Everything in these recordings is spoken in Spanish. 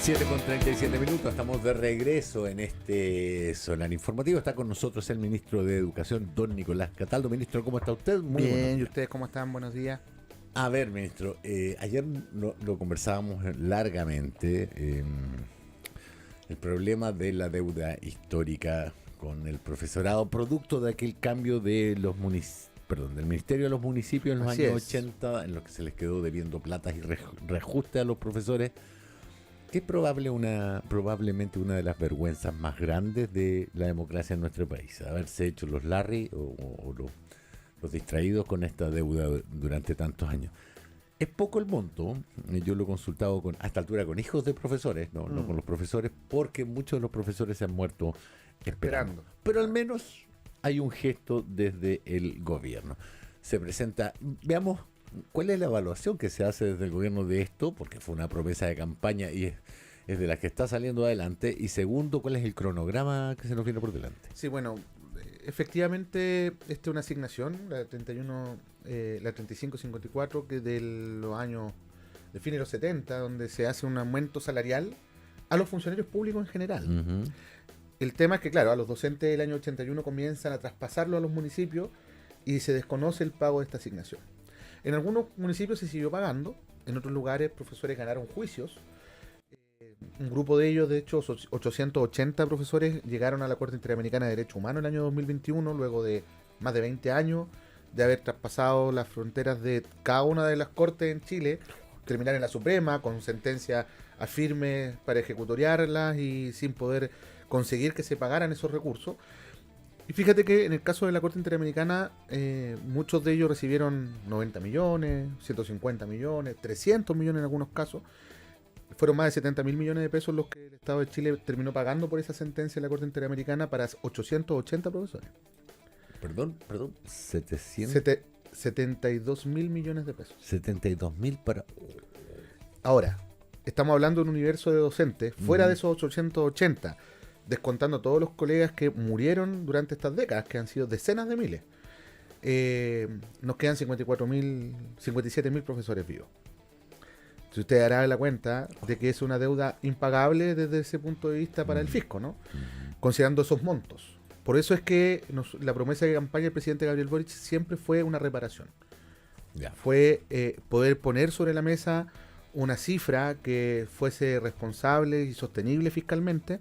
7:37, estamos de regreso en este Solar Informativo. Está con nosotros el ministro de Educación, don Nicolás Cataldo. Ministro, ¿cómo está usted? Muy bien, ¿y ustedes cómo están? Buenos días. A ver, ministro, ayer lo conversábamos largamente, el problema de la deuda histórica con el profesorado, producto de aquel cambio de del Ministerio de los Municipios en los años 80, en los que se les quedó debiendo platas y reajuste a los profesores, que es probablemente una de las vergüenzas más grandes de la democracia en nuestro país, haberse hecho los Larry o los distraídos con esta deuda durante tantos años. Es poco el monto, yo lo he consultado a esta altura con hijos de profesores, no con los profesores, porque muchos de los profesores se han muerto esperando. Pero al menos hay un gesto desde el gobierno. Se presenta, veamos cuál es la evaluación que se hace desde el gobierno de esto, porque fue una promesa de campaña y es de la que está saliendo adelante. Y segundo, cuál es el cronograma que se nos viene por delante. Sí, bueno, efectivamente, esta es una asignación, la 3554, que es de los años de fines de los 70, donde se hace un aumento salarial a los funcionarios públicos en general. Uh-huh. El tema es que, claro, a los docentes del año 81 comienzan a traspasarlo a los municipios y se desconoce el pago de esta asignación. En algunos municipios se siguió pagando, en otros lugares profesores ganaron juicios. Un grupo de ellos, de hecho, 880 profesores llegaron a la Corte Interamericana de Derechos Humanos en el año 2021, luego de más de 20 años de haber traspasado las fronteras de cada una de las cortes en Chile, terminar en la Suprema con sentencias a firme para ejecutoriarlas y sin poder conseguir que se pagaran esos recursos. Y fíjate que en el caso de la Corte Interamericana, muchos de ellos recibieron 90 millones, 150 millones, 300 millones en algunos casos. Fueron más de 70 mil millones de pesos los que el Estado de Chile terminó pagando por esa sentencia de la Corte Interamericana para 880 profesores. Perdón, 72 mil millones de pesos. 72.000 para... Ahora, estamos hablando de un universo de docentes fuera de esos 880, descontando todos los colegas que murieron durante estas décadas, que han sido decenas de miles. Nos quedan 57 mil profesores vivos. Si usted hará la cuenta de que es una deuda impagable desde ese punto de vista para el fisco, ¿no? Considerando esos montos. Por eso es que la promesa de campaña del presidente Gabriel Boric siempre fue una reparación. Ya. Fue poder poner sobre la mesa una cifra que fuese responsable y sostenible fiscalmente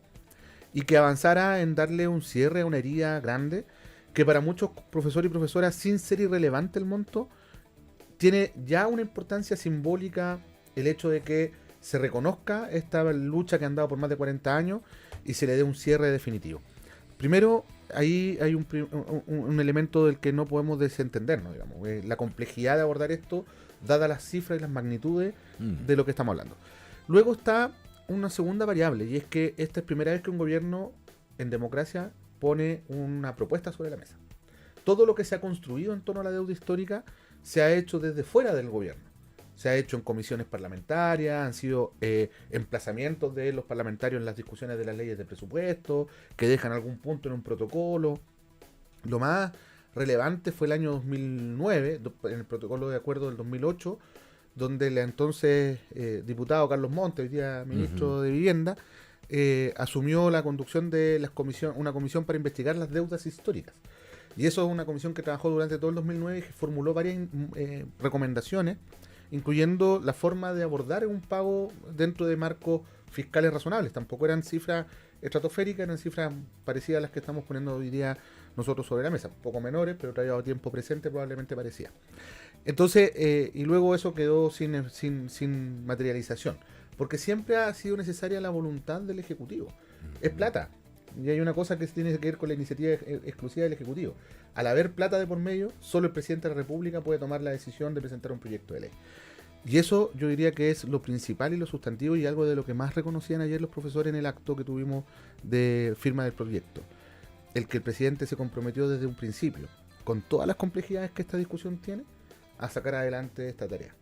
y que avanzara en darle un cierre a una herida grande que para muchos profesores y profesoras, sin ser irrelevante el monto, tiene ya una importancia simbólica el hecho de que se reconozca esta lucha que han dado por más de 40 años y se le dé un cierre definitivo. Primero, ahí hay un elemento del que no podemos desentendernos, digamos, la complejidad de abordar esto, dadas las cifras y las magnitudes de lo que estamos hablando. Luego está una segunda variable, y es que esta es la primera vez que un gobierno en democracia pone una propuesta sobre la mesa. Todo lo que se ha construido en torno a la deuda histórica se ha hecho desde fuera del gobierno. Se ha hecho en comisiones parlamentarias, han sido emplazamientos de los parlamentarios en las discusiones de las leyes de presupuesto, que dejan algún punto en un protocolo. Lo más relevante fue el año 2009, en el protocolo de acuerdo del 2008, donde el entonces diputado Carlos Montes, hoy día ministro de Vivienda, asumió la conducción de una comisión para investigar las deudas históricas. Y eso es una comisión que trabajó durante todo el 2009 y que formuló varias recomendaciones, incluyendo la forma de abordar un pago dentro de marcos fiscales razonables. Tampoco eran cifras estratosféricas, eran cifras parecidas a las que estamos poniendo hoy día nosotros sobre la mesa, un poco menores, pero traído a tiempo presente probablemente parecía. Entonces, y luego eso quedó sin materialización, porque siempre ha sido necesaria la voluntad del Ejecutivo. Es plata, y hay una cosa que tiene que ver con la iniciativa exclusiva del Ejecutivo. Al haber plata de por medio, solo el presidente de la República puede tomar la decisión de presentar un proyecto de ley. Y eso yo diría que es lo principal y lo sustantivo y algo de lo que más reconocían ayer los profesores en el acto que tuvimos de firma del proyecto. El que el presidente se comprometió desde un principio, con todas las complejidades que esta discusión tiene, a sacar adelante esta tarea.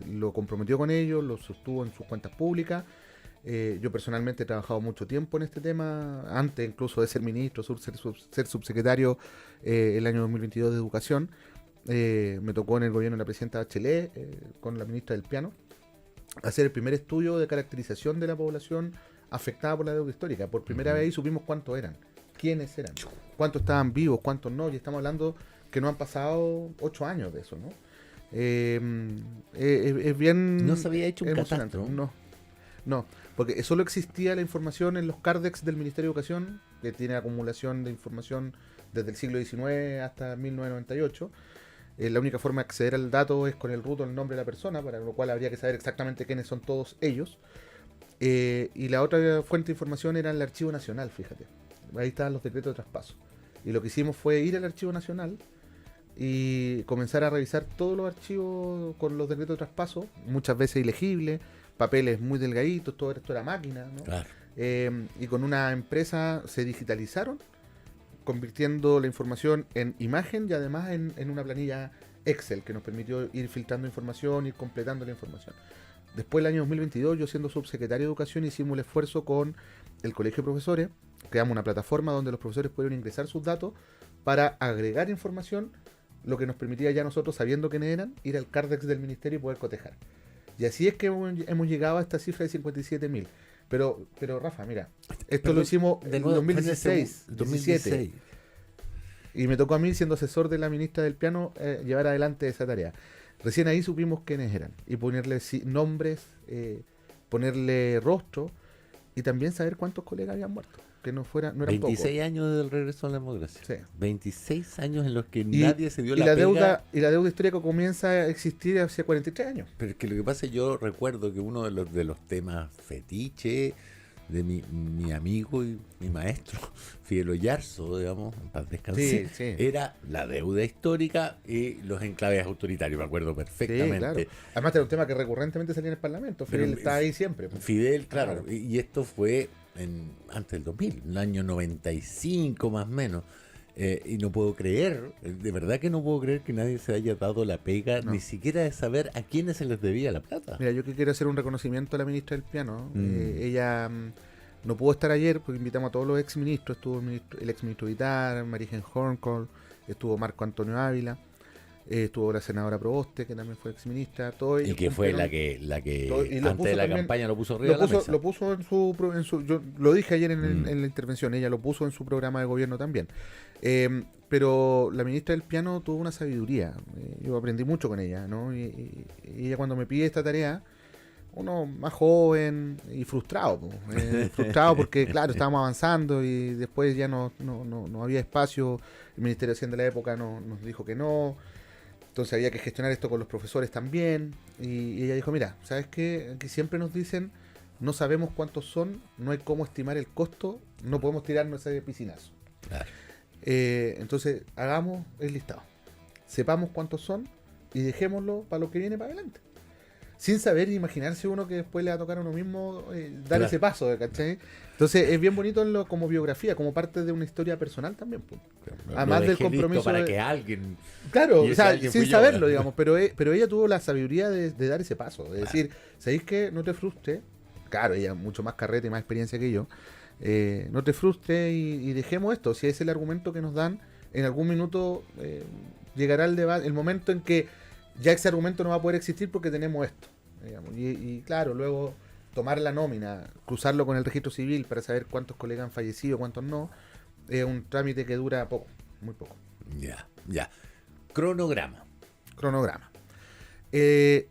Lo comprometió con ellos, lo sostuvo en sus cuentas públicas. Yo personalmente he trabajado mucho tiempo en este tema, antes incluso de ser ministro, ser subsecretario el año 2022 de Educación. Me tocó en el gobierno de la presidenta Bachelet, con la ministra del Piano. hacer el primer estudio de caracterización de la población afectada por la deuda histórica. Por primera vez supimos cuántos eran, quiénes eran, cuántos estaban vivos, cuántos no, y estamos hablando que no han pasado 8 años de eso, ¿no? Es bien... No se había hecho un emocionante. catastro. No, porque solo existía la información en los CARDEX del Ministerio de Educación, que tiene acumulación de información desde el siglo XIX hasta 1998. La única forma de acceder al dato es con el root o el nombre de la persona, para lo cual habría que saber exactamente quiénes son todos ellos. Y la otra fuente de información era el Archivo Nacional, fíjate. Ahí estaban los decretos de traspaso. Y lo que hicimos fue ir al Archivo Nacional y comenzar a revisar todos los archivos con los decretos de traspaso, muchas veces ilegibles, papeles muy delgaditos, todo esto era máquina, ¿no? Claro. Y con una empresa se digitalizaron, convirtiendo la información en imagen y además en una planilla Excel que nos permitió ir filtrando información, ir completando la información. Después, el año 2022, yo siendo subsecretario de Educación, hicimos el esfuerzo con el Colegio de Profesores, creamos una plataforma donde los profesores pudieron ingresar sus datos para agregar información, lo que nos permitía ya nosotros, sabiendo quiénes eran, ir al CARDEX del Ministerio y poder cotejar. Y así es que hemos llegado a esta cifra de 57.000. Pero Rafa, mira, esto lo hicimos en 2016, 2017. Y me tocó a mí, siendo asesor de la ministra del Piano, llevar adelante esa tarea. Recién ahí supimos quiénes eran. Y ponerle nombres, ponerle rostro, y también saber cuántos colegas habían muerto. Que no eran 26 pocos. años del regreso a la democracia. Sí. 26 años en los que nadie se dio y la pega. Y la deuda histórica comienza a existir hace 43 años. Pero es que lo que pasa es que yo recuerdo que uno de los temas fetiche de mi amigo y mi maestro, Fidel Oyarzo, digamos, en paz descanse, era la deuda histórica y los enclaves autoritarios, me acuerdo perfectamente. Sí, claro. Además era un tema que recurrentemente salía en el Parlamento, Fidel está ahí siempre. Fidel, claro. Y esto fue antes del 2000, el año 95 más o menos. Y no puedo creer, de verdad que no puedo creer que nadie se haya dado la pega, ni siquiera de saber a quiénes se les debía la plata. Mira, yo que quiero hacer un reconocimiento a la ministra del Piano. Ella no pudo estar ayer porque invitamos a todos los exministros. Estuvo el exministro Vitar, Marigen Horncol, estuvo Marco Antonio Ávila, estuvo la senadora Proboste, que también fue exministra. Y que fue la que antes de la campaña lo puso arriba de la mesa. Lo puso en su yo lo dije ayer en la intervención, ella lo puso en su programa de gobierno también. Pero la ministra del Piano tuvo una sabiduría. Yo aprendí mucho con ella, ¿no? Y ella, cuando me pide esta tarea, uno más joven y frustrado, frustrado porque, claro, estábamos avanzando y después ya no había espacio. El Ministerio de Hacienda de la época nos dijo que no. Entonces había que gestionar esto con los profesores también. Y ella dijo, mira, ¿sabes qué? Aquí siempre nos dicen, no sabemos cuántos son, no hay cómo estimar el costo, no podemos tirarnos ese piscinazo. Claro. Entonces hagamos el listado, sepamos cuántos son y dejémoslo para lo que viene para adelante, sin saber e imaginarse uno que después le va a tocar a uno mismo dar ese paso, ¿cachai? Entonces es bien bonito como biografía, como parte de una historia personal también, pues. Además del compromiso para que alguien, claro, o sea, sin saberlo, digamos, pero ella tuvo la sabiduría de dar ese paso, de decir, ¿sabéis qué? No te frustres. Claro, ella mucho más carrete y más experiencia que yo. No te frustres y dejemos esto. Si es el argumento que nos dan, en algún minuto llegará el momento en que ya ese argumento no va a poder existir porque tenemos esto, digamos. Y claro, luego tomar la nómina, cruzarlo con el registro civil para saber cuántos colegas han fallecido, cuántos no, es un trámite que dura poco, muy poco. Ya. Cronograma. El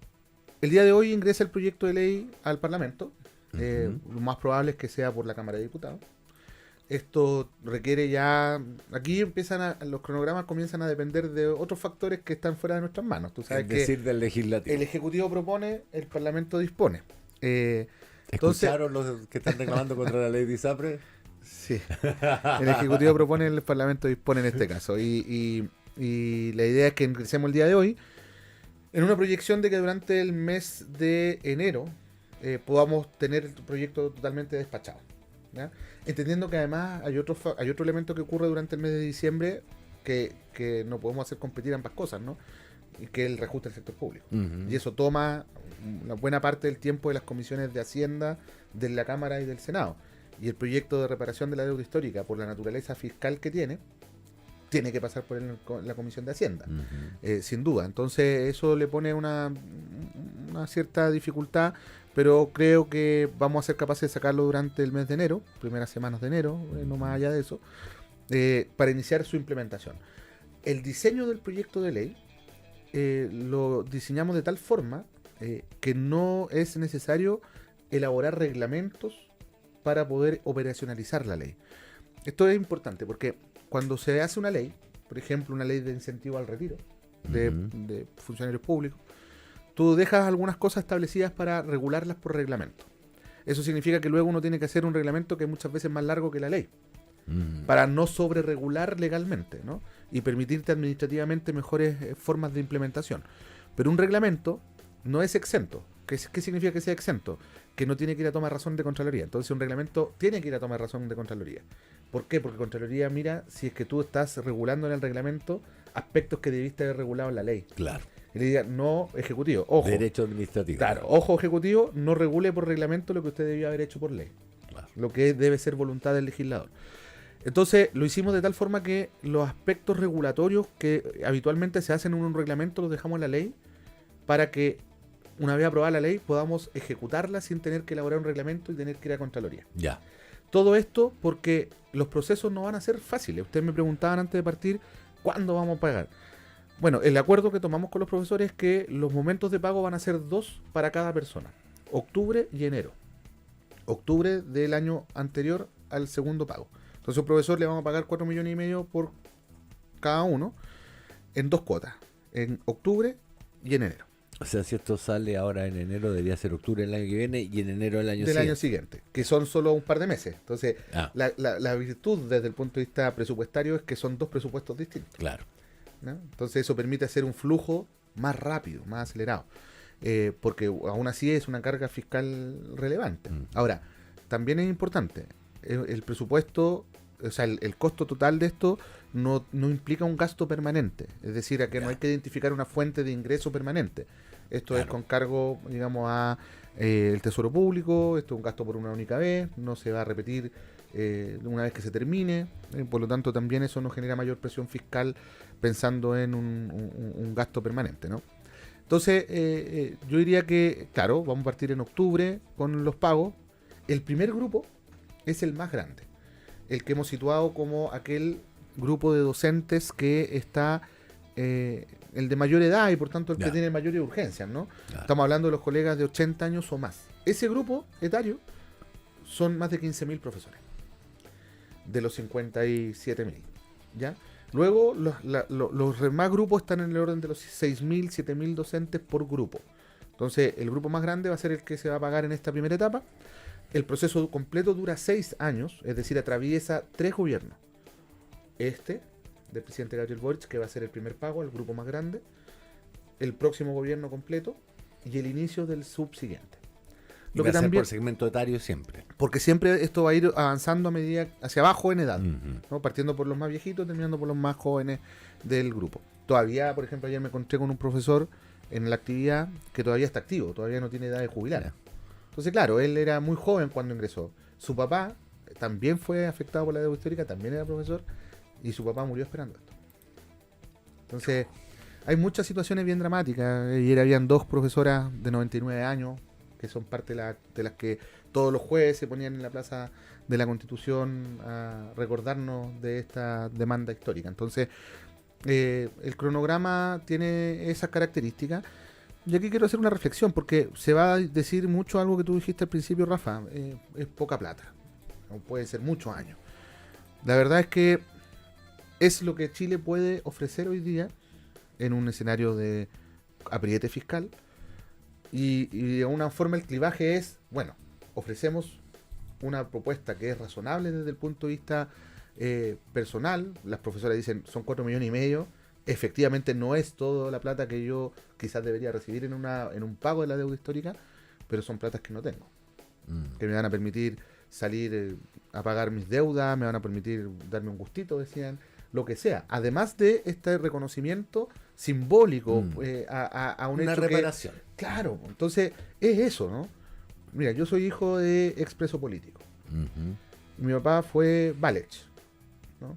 día de hoy ingresa el proyecto de ley al Parlamento. Lo más probable es que sea por la Cámara de Diputados. Esto requiere ya... Aquí los cronogramas comienzan a depender de otros factores que están fuera de nuestras manos. Tú sabes, es decir, del Legislativo. El Ejecutivo propone, el Parlamento dispone. ¿Escucharon los que están reclamando contra la ley de ISAPRE? Sí. El Ejecutivo propone, el Parlamento dispone en este caso. Y la idea es que ingresemos el día de hoy en una proyección de que durante el mes de enero podamos tener el proyecto totalmente despachado, ¿ya? Entendiendo que además hay otro elemento que ocurre durante el mes de diciembre que no podemos hacer competir ambas cosas, ¿no? Y que es el reajuste del sector público. Y eso toma una buena parte del tiempo de las comisiones de Hacienda, de la Cámara y del Senado. Y el proyecto de reparación de la deuda histórica, por la naturaleza fiscal que tiene que pasar por la Comisión de Hacienda, sin duda. Entonces eso le pone una una cierta dificultad, pero creo que vamos a ser capaces de sacarlo durante el mes de enero, primeras semanas de enero, no más allá de eso, para iniciar su implementación. El diseño del proyecto de ley lo diseñamos de tal forma que no es necesario elaborar reglamentos para poder operacionalizar la ley. Esto es importante porque cuando se hace una ley, por ejemplo, una ley de incentivo al retiro de funcionarios públicos, tú dejas algunas cosas establecidas para regularlas por reglamento. Eso significa que luego uno tiene que hacer un reglamento que es muchas veces más largo que la ley, para no sobreregular legalmente, ¿no? Y permitirte administrativamente mejores formas de implementación. Pero un reglamento no es exento. ¿Qué significa que sea exento? Que no tiene que ir a tomar razón de Contraloría. Entonces un reglamento tiene que ir a tomar razón de Contraloría. ¿Por qué? Porque Contraloría mira si es que tú estás regulando en el reglamento aspectos que debiste haber regulado en la ley. Claro. Y le diga, no, ejecutivo, ojo. Derecho administrativo. Claro, ojo, ejecutivo, no regule por reglamento lo que usted debió haber hecho por ley. Claro. Lo que debe ser voluntad del legislador. Entonces lo hicimos de tal forma que los aspectos regulatorios que habitualmente se hacen en un reglamento los dejamos en la ley para que una vez aprobada la ley podamos ejecutarla sin tener que elaborar un reglamento y tener que ir a Contraloría. Ya. Todo esto porque los procesos no van a ser fáciles. Ustedes me preguntaban antes de partir ¿cuándo vamos a pagar? Bueno, el acuerdo que tomamos con los profesores es que los momentos de pago van a ser 2 para cada persona. Octubre y enero. Octubre del año anterior al segundo pago. Entonces a un profesor le vamos a pagar 4,5 millones por cada uno en 2 cuotas. En octubre y en enero. O sea, si esto sale ahora en enero, debería ser octubre del año que viene y en enero del año siguiente. Que son solo un par de meses. Entonces, la virtud desde el punto de vista presupuestario es que son 2 presupuestos distintos. Claro. ¿No? Entonces eso permite hacer un flujo más rápido, más acelerado. Porque aún así es una carga fiscal relevante. Ahora, también es importante, el presupuesto, o sea, el costo total de esto no implica un gasto permanente. Es decir, no hay que identificar una fuente de ingreso permanente. Esto es con cargo, digamos, a el Tesoro Público. Esto es un gasto por una única vez, no se va a repetir una vez que se termine. Por lo tanto, también eso nos genera mayor presión fiscal pensando en un gasto permanente, ¿no? Entonces, yo diría que, claro, vamos a partir en octubre con los pagos. El primer grupo es el más grande, el que hemos situado como aquel grupo de docentes que está el de mayor edad y por tanto el que tiene mayores urgencias, ¿no? Estamos hablando de los colegas de 80 años o más. Ese grupo etario son más de 15.000 profesores de los 57.000, ¿ya? Luego los demás grupos están en el orden de los 6.000, 7.000 docentes por grupo. Entonces el grupo más grande va a ser el que se va a pagar en esta primera etapa. El proceso completo dura 6 años, es decir, atraviesa 3 gobiernos. Del presidente Gabriel Boric, que va a ser el primer pago al grupo más grande, el próximo gobierno completo y el inicio del subsiguiente. Lo que también por segmento etario siempre. Porque siempre esto va a ir avanzando a medida hacia abajo en edad, ¿no? Partiendo por los más viejitos, terminando por los más jóvenes del grupo. Todavía, por ejemplo, ayer me encontré con un profesor en la actividad que todavía está activo, todavía no tiene edad de jubilar. Entonces, claro, él era muy joven cuando ingresó. Su papá también fue afectado por la deuda histórica, también era profesor, y su papá murió esperando esto. Entonces, hay muchas situaciones bien dramáticas. Ayer habían 2 profesoras de 99 años, que son parte de las que todos los jueves se ponían en la Plaza de la Constitución a recordarnos de esta demanda histórica. Entonces, el cronograma tiene esas características. Y aquí quiero hacer una reflexión, porque se va a decir mucho algo que tú dijiste al principio, Rafa. Es poca plata. O puede ser muchos años. La verdad es que es lo que Chile puede ofrecer hoy día en un escenario de apriete fiscal. Y de alguna forma el clivaje es, bueno, ofrecemos una propuesta que es razonable desde el punto de vista personal. Las profesoras dicen, son 4,5 millones. Efectivamente no es toda la plata que yo quizás debería recibir en un pago de la deuda histórica, pero son platas que no tengo, que me van a permitir salir a pagar mis deudas, me van a permitir darme un gustito, decían, lo que sea, además de este reconocimiento simbólico a un una hecho reparación. Claro, entonces es eso, ¿no? Mira, yo soy hijo de expreso político. Mi papá fue Valech, ¿no?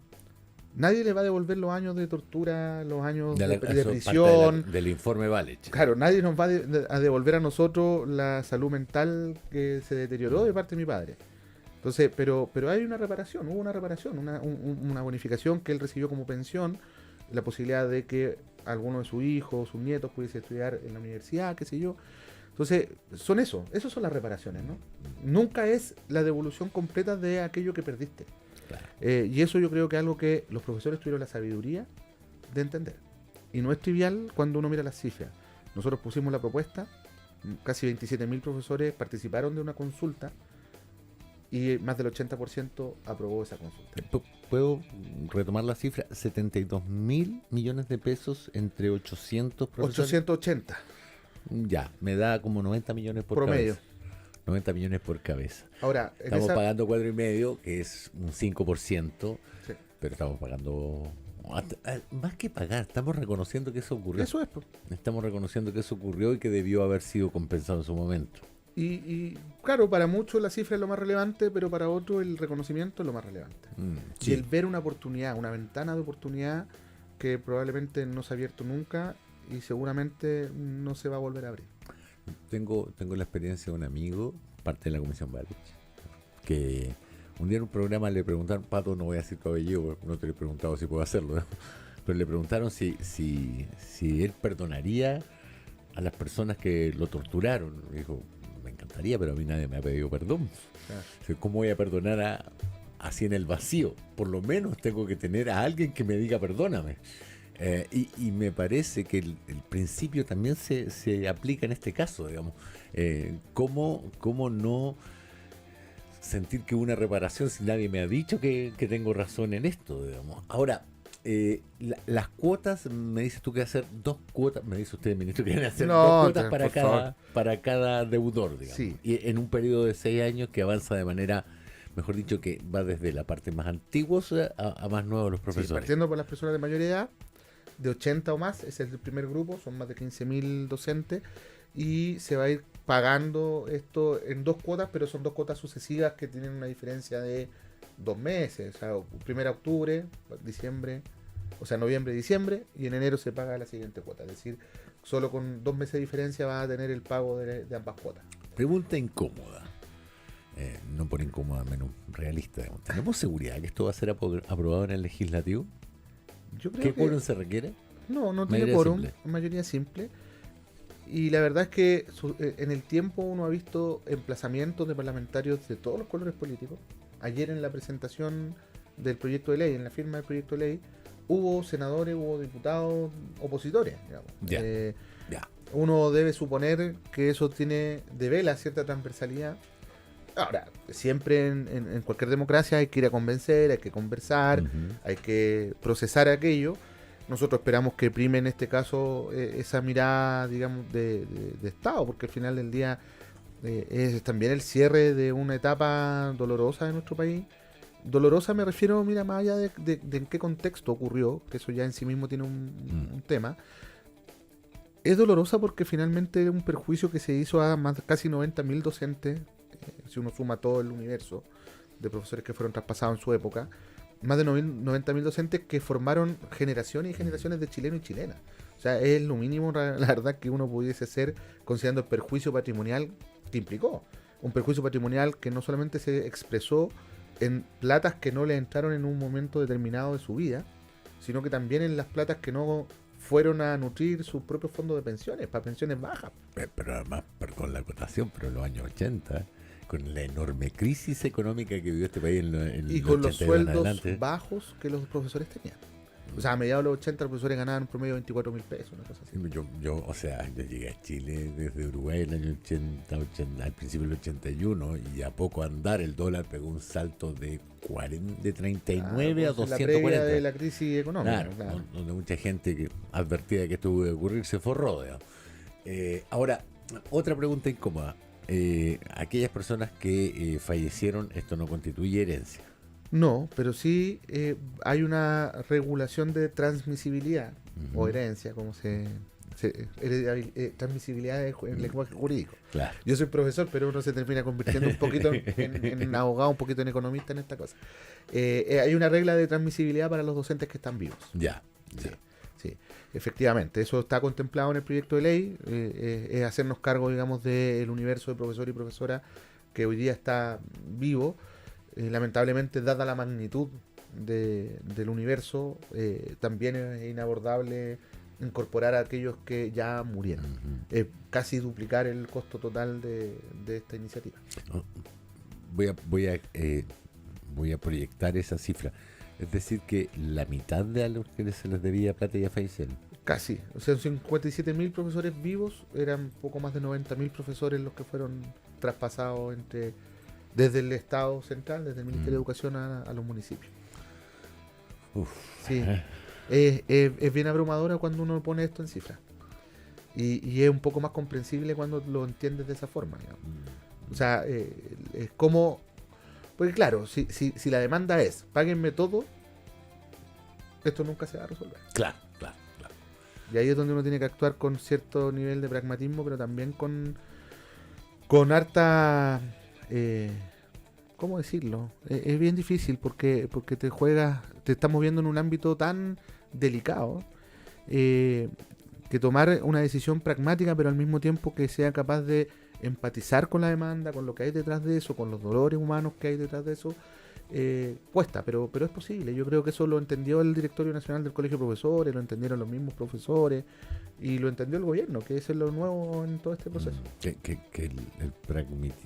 Nadie le va a devolver los años de tortura, los años de Eso parte prisión. del informe Valech. Claro, nadie nos va a devolver a nosotros la salud mental que se deterioró de parte de mi padre. Entonces, pero hay una reparación, hubo una reparación, una bonificación que él recibió como pensión, la posibilidad de que alguno de sus hijos, sus nietos pudiese estudiar en la universidad, qué sé yo. Entonces, esos son las reparaciones, ¿no? Nunca es la devolución completa de aquello que perdiste. Claro. Y eso yo creo que es algo que los profesores tuvieron la sabiduría de entender. Y no es trivial cuando uno mira las cifras. Nosotros pusimos la propuesta, casi 27.000 profesores participaron de una consulta y más del 80% aprobó esa consulta. ¿Puedo retomar la cifra? 72.000 millones de pesos entre 800 profesores. 880. Ya, me da como 90 millones por promedio. Cabeza. 90 millones por cabeza. Ahora, estamos pagando 4,5, que es un 5%, sí. Pero estamos pagando... Más que pagar, estamos reconociendo que eso ocurrió. Eso es, pues. Estamos reconociendo que eso ocurrió y que debió haber sido compensado en su momento. Y claro, para muchos la cifra es lo más relevante, pero para otros el reconocimiento es lo más relevante. Sí. Y el ver una oportunidad, una ventana de oportunidad que probablemente no se ha abierto nunca y seguramente no se va a volver a abrir. Tengo la experiencia de un amigo, parte de la Comisión Valech, que un día en un programa le preguntaron, Pato, no voy a decir tu apellido, no te lo he preguntado si puedo hacerlo, ¿no? Pero le preguntaron si él perdonaría a las personas que lo torturaron. Y dijo, me encantaría, pero a mí nadie me ha pedido perdón. Claro. ¿Cómo voy a perdonar así en el vacío? Por lo menos tengo que tener a alguien que me diga perdóname. Y me parece que el principio también se aplica en este caso, digamos. ¿Cómo no sentir que una reparación si nadie me ha dicho que tengo razón en esto, digamos? Ahora, las cuotas, me dices tú que hacer 2 cuotas, me dice usted, ministro, que van a hacer 2 cuotas para cada deudor, digamos. Sí. Y en un periodo de 6 años que avanza de manera, mejor dicho, que va desde la parte más antigua a más nuevos los profesores. Sí, partiendo por las personas de mayor edad, de 80 o más, ese es el primer grupo, son más de 15.000 docentes, y se va a ir pagando esto en 2 cuotas, pero son 2 cuotas sucesivas que tienen una diferencia de 2 meses, o sea, 1 octubre, diciembre, o sea, noviembre, diciembre, y en enero se paga la siguiente cuota, es decir, solo con 2 meses de diferencia va a tener el pago de ambas cuotas. Pregunta incómoda, no por incómoda, menos realista, digamos. ¿Tenemos seguridad que esto va a ser aprobado en el legislativo? Yo creo ¿Qué quórum se requiere? No tiene quórum, mayoría simple. Y la verdad es que en el tiempo uno ha visto emplazamientos de parlamentarios de todos los colores políticos. Ayer en la presentación del proyecto de ley, en la firma del proyecto de ley, hubo senadores, hubo diputados opositores, digamos. Uno debe suponer que eso devela cierta transversalidad. Ahora, siempre en cualquier democracia hay que ir a convencer, hay que conversar, hay que procesar aquello. Nosotros esperamos que prime en este caso esa mirada, digamos, de Estado, porque al final del día es también el cierre de una etapa dolorosa de nuestro país. Dolorosa me refiero, mira, más allá de en qué contexto ocurrió, que eso ya en sí mismo tiene un tema. Es dolorosa porque finalmente es un perjuicio que se hizo a casi 90.000 docentes, si uno suma todo el universo de profesores que fueron traspasados en su época, más de 90.000 docentes que formaron generaciones y generaciones de chilenos y chilenas. O sea, es lo mínimo, la verdad, que uno pudiese hacer considerando el perjuicio patrimonial que implicó. Un perjuicio patrimonial que no solamente se expresó en platas que no le entraron en un momento determinado de su vida, sino que también en las platas que no fueron a nutrir sus propios fondos de pensiones, para pensiones bajas. Pero además, con la acotación, pero en los años 80... con la enorme crisis económica que vivió este país y con los sueldos bajos que los profesores tenían. O sea, a mediados de los 80 los profesores ganaban un promedio de 24.000 pesos, una cosa así. Yo llegué a Chile desde Uruguay en el año 80, al principio del 81, y a poco andar el dólar pegó un salto de 39 a 240. La previa de la crisis económica. Claro. Donde mucha gente que advertía que esto iba a ocurrir se forró. Ahora, otra pregunta incómoda. Aquellas personas que fallecieron, esto no constituye herencia. No, pero sí hay una regulación de transmisibilidad o herencia, como se Transmisibilidad en lenguaje jurídico. Claro. Yo soy profesor, pero uno se termina convirtiendo un poquito en abogado, un poquito en economista en esta cosa. Hay una regla de transmisibilidad para los docentes que están vivos. Ya. Sí, efectivamente. Eso está contemplado en el proyecto de ley. Es hacernos cargo, digamos, del universo de profesor y profesora que hoy día está vivo. Lamentablemente, dada la magnitud del universo, también es inabordable incorporar a aquellos que ya murieron. Casi duplicar el costo total de esta iniciativa. Voy a proyectar esa cifra. Es decir, que la mitad de a los que se les debía plata ya fallecieron. Casi. O sea, 57.000 profesores vivos, eran poco más de 90.000 profesores los que fueron traspasados desde el Estado central, desde el Ministerio de Educación a los municipios. Sí. Es bien abrumadora cuando uno pone esto en cifras. Y es un poco más comprensible cuando lo entiendes de esa forma, digamos. O sea, es como... Porque claro, si la demanda es páguenme todo, esto nunca se va a resolver. Claro. Y ahí es donde uno tiene que actuar con cierto nivel de pragmatismo, pero también con harta... ¿cómo decirlo? Es bien difícil porque te estás moviendo en un ámbito tan delicado que tomar una decisión pragmática, pero al mismo tiempo que sea capaz de empatizar con la demanda, con lo que hay detrás de eso, con los dolores humanos que hay detrás de eso, cuesta, pero es posible. Yo creo que eso lo entendió el Directorio Nacional del Colegio de Profesores, lo entendieron los mismos profesores y lo entendió el gobierno, que eso es lo nuevo en todo este proceso. Que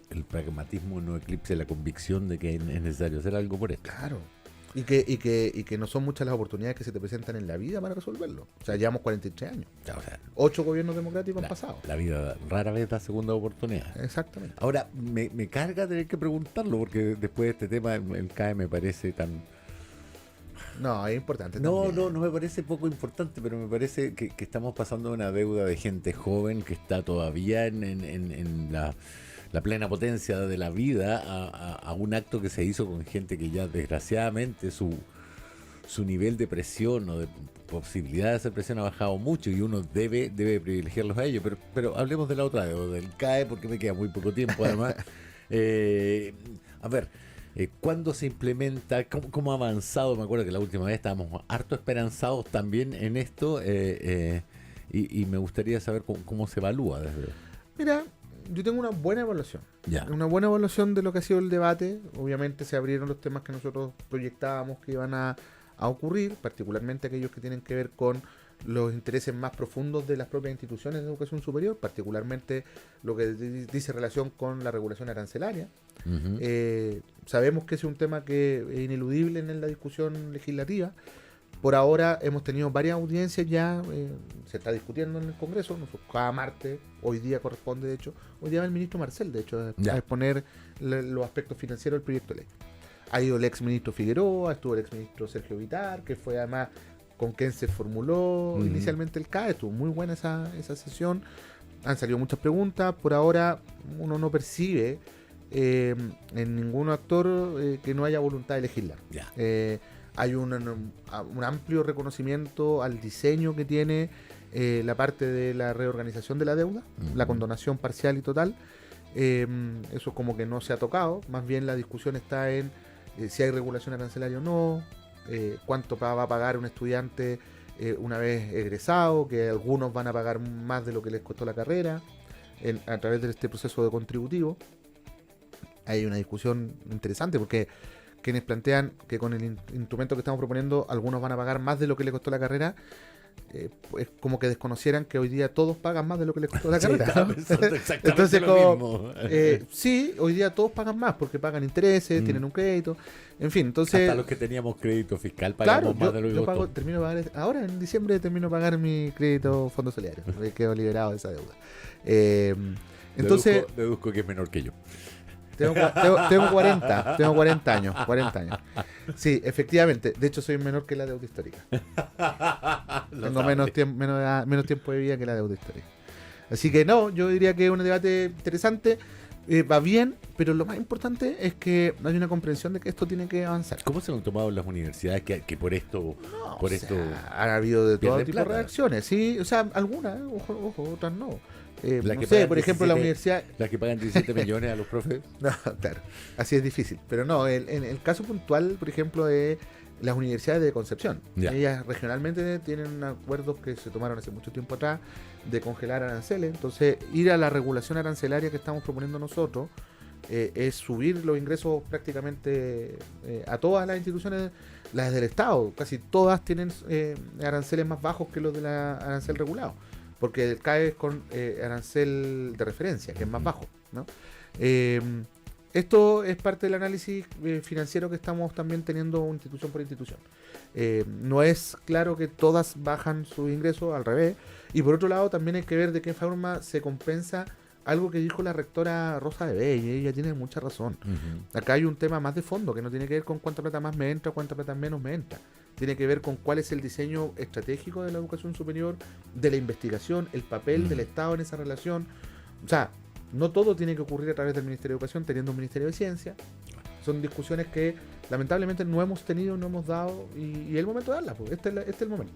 el pragmatismo no eclipse la convicción de que es necesario hacer algo por esto. Claro. Y que no son muchas las oportunidades que se te presentan en la vida para resolverlo. O sea, llevamos 43 años. O sea, 8 gobiernos democráticos han pasado. La vida rara vez da segunda oportunidad. Exactamente. Ahora, me carga tener que preguntarlo, porque después de este tema el CAE me parece tan... No, es importante. No me parece poco importante, pero me parece que estamos pasando una deuda de gente joven que está todavía en la plena potencia de la vida a un acto que se hizo con gente que ya desgraciadamente su nivel de presión o de posibilidad de hacer presión ha bajado mucho y uno debe privilegiarlos a ellos. Pero hablemos de la otra deuda, del CAE, porque me queda muy poco tiempo además. A ver, ¿cuándo se implementa? ¿Cómo ha avanzado? Me acuerdo que la última vez estábamos harto esperanzados también en esto y me gustaría saber cómo se evalúa desde... Mira, yo tengo una buena evaluación. Ya. Una buena evaluación de lo que ha sido el debate. Obviamente se abrieron los temas que nosotros proyectábamos que iban a ocurrir, particularmente aquellos que tienen que ver con los intereses más profundos de las propias instituciones de educación superior, particularmente lo que dice relación con la regulación arancelaria. Sabemos que es un tema que es ineludible en la discusión legislativa. Por ahora hemos tenido varias audiencias ya, se está discutiendo en el Congreso, cada martes, hoy día corresponde, de hecho, hoy día va el ministro Marcel, de hecho, a exponer los aspectos financieros del proyecto de ley. Ha ido el ex ministro Figueroa, estuvo el ex ministro Sergio Vitar, que fue además con quien se formuló inicialmente el CAE, estuvo muy buena esa sesión, han salido muchas preguntas, por ahora uno no percibe en ningún actor que no haya voluntad de legislar. Hay un amplio reconocimiento al diseño que tiene la parte de la reorganización de la deuda, la condonación parcial y total. Eso como que no se ha tocado, más bien la discusión está en si hay regulación arancelaria o no, cuánto va a pagar un estudiante una vez egresado, que algunos van a pagar más de lo que les costó la carrera a través de este proceso de contributivo. Hay una discusión interesante porque quienes plantean que con el instrumento que estamos proponiendo algunos van a pagar más de lo que les costó la carrera, es como que desconocieran que hoy día todos pagan más de lo que les costó la carrera. Entonces, sí, hoy día todos pagan más porque pagan intereses, tienen un crédito, en fin, entonces... Hasta los que teníamos crédito fiscal pagamos más de lo que costó. Termino de pagar, ahora en diciembre termino de pagar mi crédito fondo solidario, me quedo liberado de esa deuda. Entonces... Deduzco que es menor que yo. Tengo 40 años. Sí, efectivamente. De hecho, soy menor que la deuda histórica. Tengo menos tiempo de vida que la deuda histórica. Así que no, yo diría que es un debate interesante. Va bien, pero lo más importante es que hay una comprensión de que esto tiene que avanzar. ¿Cómo se lo han tomado las universidades que por esto, No, por o esto sea, ha habido de todo pierden tipo de plata? reacciones, sí, o sea, algunas, ojo, otras no. Las No que sé, pagan por ejemplo, la 17 universidad... las que pagan 17 millones a los profes? No, claro, así es difícil. Pero no, en el caso puntual, por ejemplo, de las universidades de Concepción. Ya. Ellas regionalmente tienen acuerdos que se tomaron hace mucho tiempo atrás de congelar aranceles. Entonces, ir a la regulación arancelaria que estamos proponiendo nosotros es subir los ingresos prácticamente a todas las instituciones, las del Estado. Casi todas tienen aranceles más bajos que los de la arancel regulado. Porque cae con arancel de referencia, que es más bajo, ¿no? Esto es parte del análisis financiero que estamos también teniendo institución por institución. No es claro que todas bajan sus ingresos, al revés. Y por otro lado, también hay que ver de qué forma se compensa algo que dijo la rectora Rosa de Bey, y ella tiene mucha razón. Ujú. Acá hay un tema más de fondo, que no tiene que ver con cuánta plata más me entra, cuánta plata menos me entra. Tiene que ver con cuál es el diseño estratégico de la educación superior, de la investigación, el papel del Estado en esa relación. O sea, no todo tiene que ocurrir a través del Ministerio de Educación, teniendo un Ministerio de Ciencia. Son discusiones que lamentablemente no hemos tenido, no hemos dado, y es el momento de darlas, pues. Este es el momento.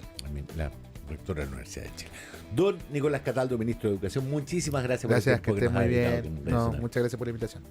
La rectora de la Universidad de Chile. Don Nicolás Cataldo, ministro de Educación, muchísimas gracias Gracias, por que el tiempo estés que muy nos ha dedicado bien. como No, profesional. muchas gracias por la invitación.